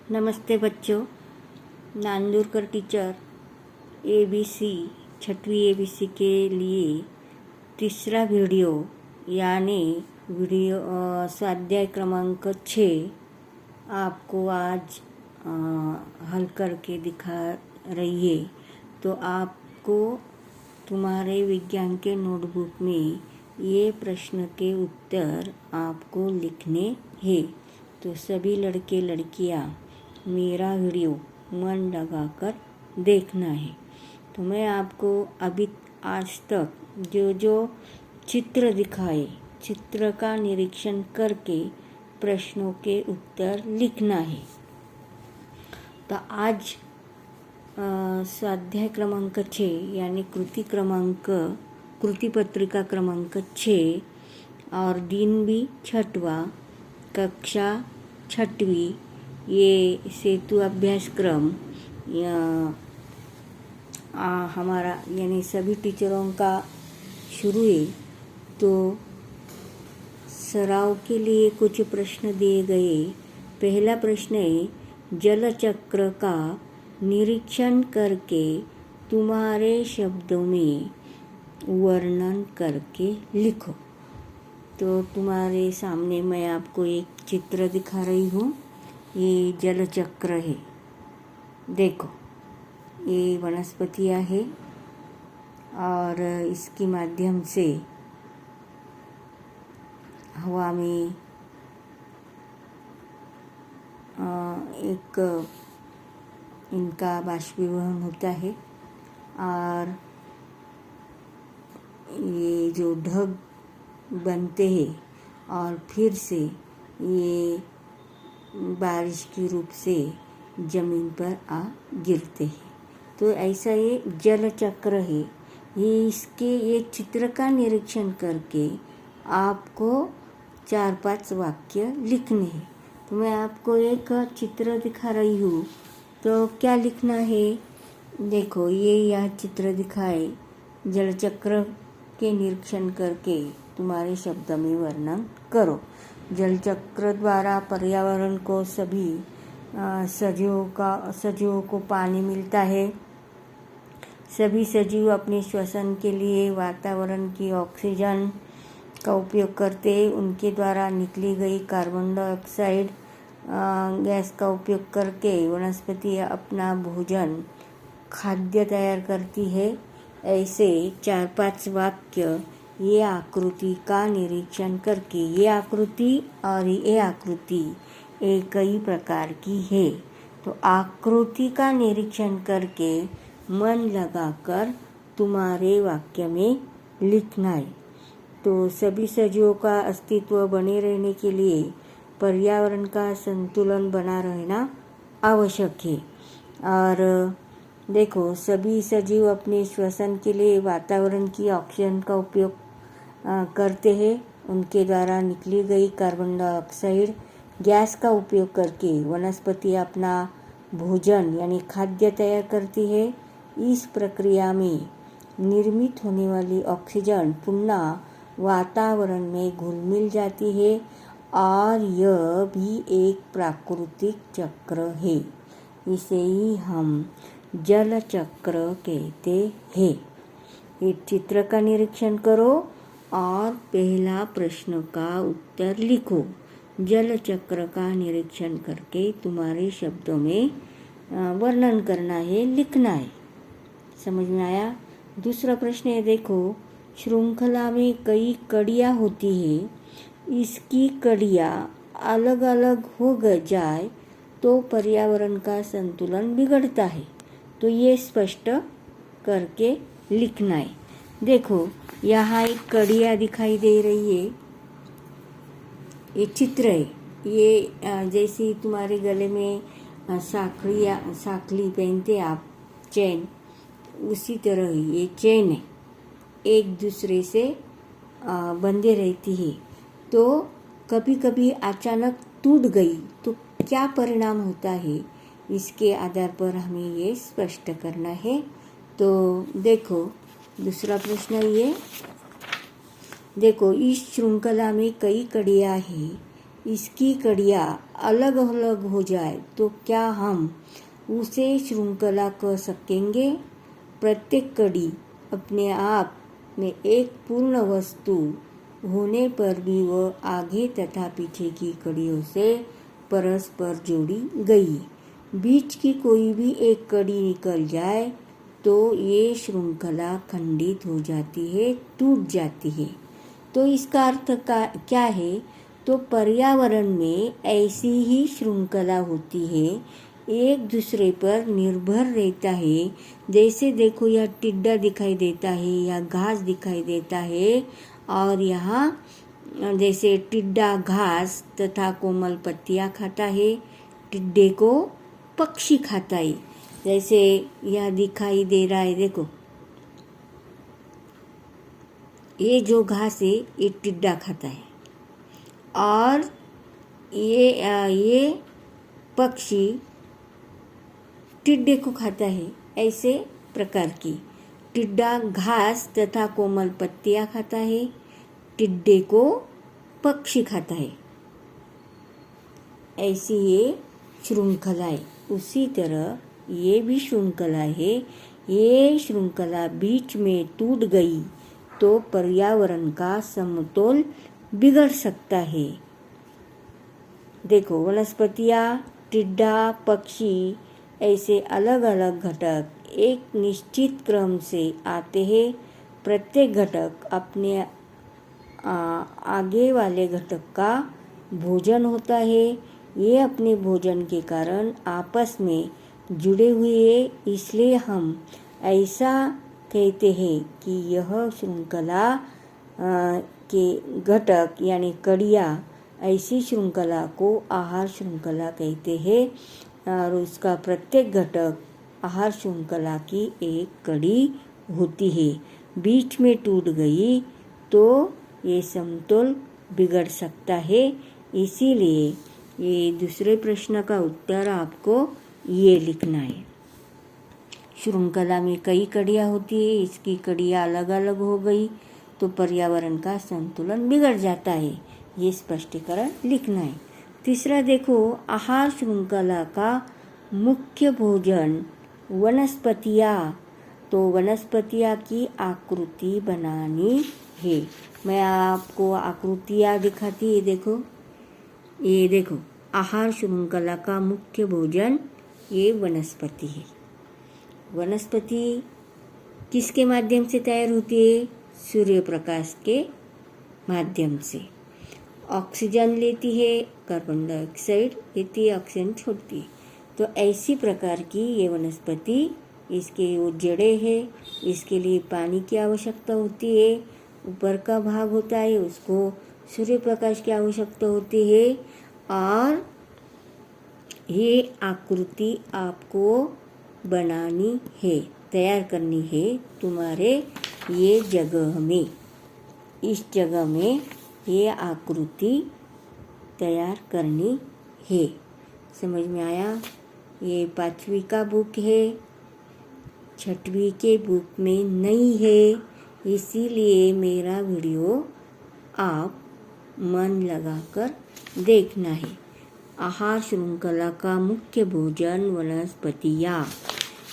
नमस्ते बच्चों। Nandurkar teacher ABC छठवीं ABC के लिए तीसरा वीडियो यानी स्वाध्याय क्रमांक 6 आपको आज हल करके दिखा रही है। तो आपको तुम्हारे विज्ञान के नोटबुक में ये प्रश्न के उत्तर आपको लिखने हैं। तो सभी लड़के लड़कियां मेरा वीडियो मन लगाकर देखना है। तो मैं आपको अभी आज तक जो चित्र दिखाए, चित्र का निरीक्षण करके प्रश्नों के उत्तर लिखना है। तो आज स्वाध्याय क्रमांक 6 यानी कृति पत्रिका क्रमांक 6 और दिन भी छठवा, कक्षा छठवीं, ये सेतु अभ्यासक्रम हमारा यानी सभी टीचरों का शुरू है। तो सराव के लिए कुछ प्रश्न दिए गए। पहला प्रश्न है, जल चक्र का निरीक्षण करके तुम्हारे शब्दों में वर्णन करके लिखो। तो तुम्हारे सामने मैं आपको एक चित्र दिखा रही हूँ। ये जल चक्र है। देखो, ये वनस्पतियाँ है और इसके माध्यम से हवा में एक इनका बाष्पीभवन होता है और ये जो ढग बनते हैं और फिर से ये बारिश के रूप से जमीन पर आ गिरते हैं। तो ऐसा ये जल चक्र है। ये चित्र का निरीक्षण करके आपको 4-5 वाक्य लिखने हैं। तो मैं आपको एक चित्र दिखा रही हूँ। तो क्या लिखना है? देखो, यह चित्र दिखाए। जल चक्र के निरीक्षण करके तुम्हारे शब्द में वर्णन करो। जल चक्र द्वारा पर्यावरण को सभी सजीवों को पानी मिलता है। सभी सजीव अपने श्वसन के लिए वातावरण की ऑक्सीजन का उपयोग करते हैं। उनके द्वारा निकली गई कार्बन डाइऑक्साइड गैस का उपयोग करके वनस्पति अपना भोजन खाद्य तैयार करती है। ऐसे 4-5 वाक्य ये आकृति का निरीक्षण करके, ये आकृति और ये आकृति एक ही प्रकार की है। तो आकृति का निरीक्षण करके मन लगाकर तुम्हारे वाक्य में लिखना है। तो सभी सजीवों का अस्तित्व बने रहने के लिए पर्यावरण का संतुलन बना रहना आवश्यक है। और देखो, सभी सजीव अपने श्वसन के लिए वातावरण की ऑक्सीजन का उपयोग करते हैं। उनके द्वारा निकली गई कार्बन डाइऑक्साइड गैस का उपयोग करके वनस्पति अपना भोजन यानी खाद्य तैयार करती है। इस प्रक्रिया में निर्मित होने वाली ऑक्सीजन पुनः वातावरण में घुल मिल जाती है और यह भी एक प्राकृतिक चक्र है। इसे ही हम जल चक्र कहते हैं। इस चित्र का निरीक्षण करो और पहला प्रश्न का उत्तर लिखो। जल चक्र का निरीक्षण करके तुम्हारे शब्दों में वर्णन करना है, लिखना है। समझ में आया? दूसरा प्रश्न है, देखो, श्रृंखला में कई कड़ियाँ होती है। इसकी कड़ियाँ अलग अलग हो जाए तो पर्यावरण का संतुलन बिगड़ता है। तो ये स्पष्ट करके लिखना है। देखो, यहाँ एक कड़ियाँ दिखाई दे रही है। ये चित्र है। ये जैसे तुम्हारे गले में साखली पहनते आप, चेन, उसी तरह ही ये चेन है, एक दूसरे से बंधे रहती है। तो कभी कभी अचानक टूट गई तो क्या परिणाम होता है, इसके आधार पर हमें ये स्पष्ट करना है। तो देखो, दूसरा प्रश्न ये, देखो, इस श्रृंखला में कई कड़ियाँ हैं। इसकी कड़ियाँ अलग अलग हो जाए तो क्या हम उसे श्रृंखला कह सकेंगे? प्रत्येक कड़ी अपने आप में एक पूर्ण वस्तु होने पर भी वह आगे तथा पीछे की कड़ियों से परस्पर जोड़ी गई। बीच की कोई भी एक कड़ी निकल जाए तो ये श्रृंखला खंडित हो जाती है, टूट जाती है। तो इसका अर्थ क्या है? तो पर्यावरण में ऐसी ही श्रृंखला होती है, एक दूसरे पर निर्भर रहता है। जैसे देखो, यह टिड्डा दिखाई देता है या घास दिखाई देता है, और यहाँ जैसे टिड्डा घास तथा कोमल पत्तियाँ खाता है, टिड्डे को पक्षी खाता है। जैसे यह दिखाई दे रहा है, देखो ये जो घास है ये टिड्डा खाता है, और ये पक्षी टिड्डे को खाता है। ऐसे प्रकार की टिड्डा घास तथा कोमल पत्तियाँ खाता है, टिड्डे को पक्षी खाता है। ऐसी ये श्रृंखला है। उसी तरह ये भी श्रृंखला है। ये श्रृंखला बीच में टूट गई तो पर्यावरण का समतोल बिगड़ सकता है। देखो, वनस्पतियाँ, टिड्डा, पक्षी ऐसे अलग अलग घटक एक निश्चित क्रम से आते हैं। प्रत्येक घटक अपने आगे वाले घटक का भोजन होता है। ये अपने भोजन के कारण आपस में जुड़े हुए हैं, इसलिए हम ऐसा कहते हैं कि यह श्रृंखला के घटक यानी कड़ियाँ, ऐसी श्रृंखला को आहार श्रृंखला कहते हैं, और उसका प्रत्येक घटक आहार श्रृंखला की एक कड़ी होती है। बीच में टूट गई तो ये समतोल बिगड़ सकता है। इसीलिए ये दूसरे प्रश्न का उत्तर आपको ये लिखना है। श्रृंखला में कई कड़ियाँ होती है, इसकी कड़ियाँ अलग अलग हो गई तो पर्यावरण का संतुलन बिगड़ जाता है। ये स्पष्टीकरण लिखना है। तीसरा देखो, आहार श्रृंखला का मुख्य भोजन वनस्पतियाँ। तो वनस्पतियाँ की आकृति बनानी है। मैं आपको आकृतियाँ दिखाती है। देखो, ये देखो, आहार श्रृंखला का मुख्य भोजन ये वनस्पति है। वनस्पति किसके माध्यम से तैयार होती है? सूर्य प्रकाश के माध्यम से। ऑक्सीजन लेती है, कार्बन डाइऑक्साइड लेती है, ऑक्सीजन छोड़ती है। तो ऐसी प्रकार की ये वनस्पति, इसके वो जड़ें हैं, इसके लिए पानी की आवश्यकता होती है। ऊपर का भाग होता है, उसको सूर्य प्रकाश की आवश्यकता होती है। और ये आकृति आपको बनानी है, तैयार करनी है तुम्हारे ये जगह में। इस जगह में ये आकृति तैयार करनी है। समझ में आया? ये 5वीं का बुक है, 6वीं के बुक में नहीं है। इसीलिए मेरा वीडियो आप मन लगाकर देखना है। आहार श्रृंखला का मुख्य भोजन वनस्पतियाँ,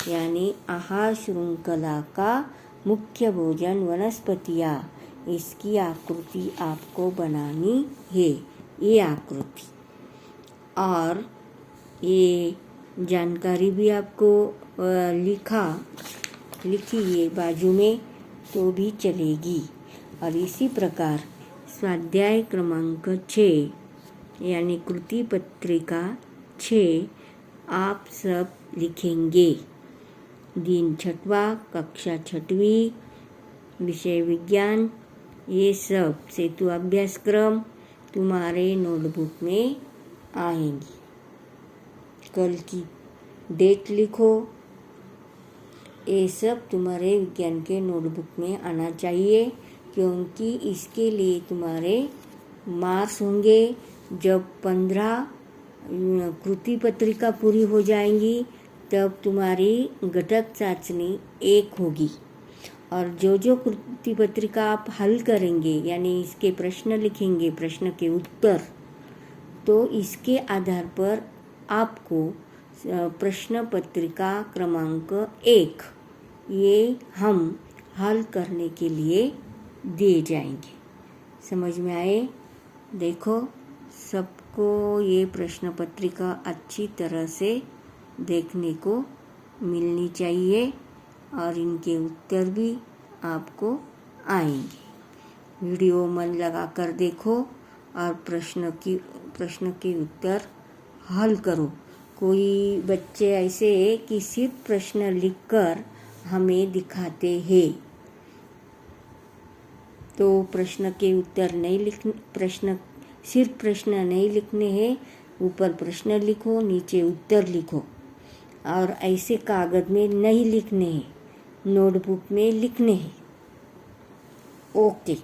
यानी आहार श्रृंखला का मुख्य भोजन वनस्पतियाँ। इसकी आकृति आपको बनानी है, ये आकृति। और ये जानकारी भी आपको लिखिए बाजू में तो भी चलेगी। और इसी प्रकार स्वाध्याय क्रमांक 6 यानी कृति पत्रिका 6 आप सब लिखेंगे। दिन 6वां, कक्षा 6वीं, विषय विज्ञान, ये सब सेतु अभ्यासक्रम तुम्हारे नोटबुक में आएंगी। कल की डेट लिखो। ये सब तुम्हारे विज्ञान के नोटबुक में आना चाहिए, क्योंकि इसके लिए तुम्हारे मार्क्स होंगे। जब 15 कृति पत्रिका पूरी हो जाएंगी तब तुम्हारी घटक चाचनी 1 होगी। और जो कृति पत्रिका आप हल करेंगे, यानी इसके प्रश्न लिखेंगे, प्रश्न के उत्तर, तो इसके आधार पर आपको प्रश्न पत्रिका क्रमांक 1 ये हम हल करने के लिए दिए जाएंगे। समझ में आए? देखो, सबको ये प्रश्न पत्रिका अच्छी तरह से देखने को मिलनी चाहिए और इनके उत्तर भी आपको आएंगे। वीडियो मन लगा कर देखो और प्रश्न के उत्तर हल करो। कोई बच्चे ऐसे हैं कि सिर्फ प्रश्न लिखकर हमें दिखाते हैं, तो प्रश्न के उत्तर नहीं लिखने, सिर्फ प्रश्न नहीं लिखने हैं, ऊपर प्रश्न लिखो, नीचे उत्तर लिखो। और ऐसे कागज में नहीं लिखने हैं, नोटबुक में लिखने हैं। ओके।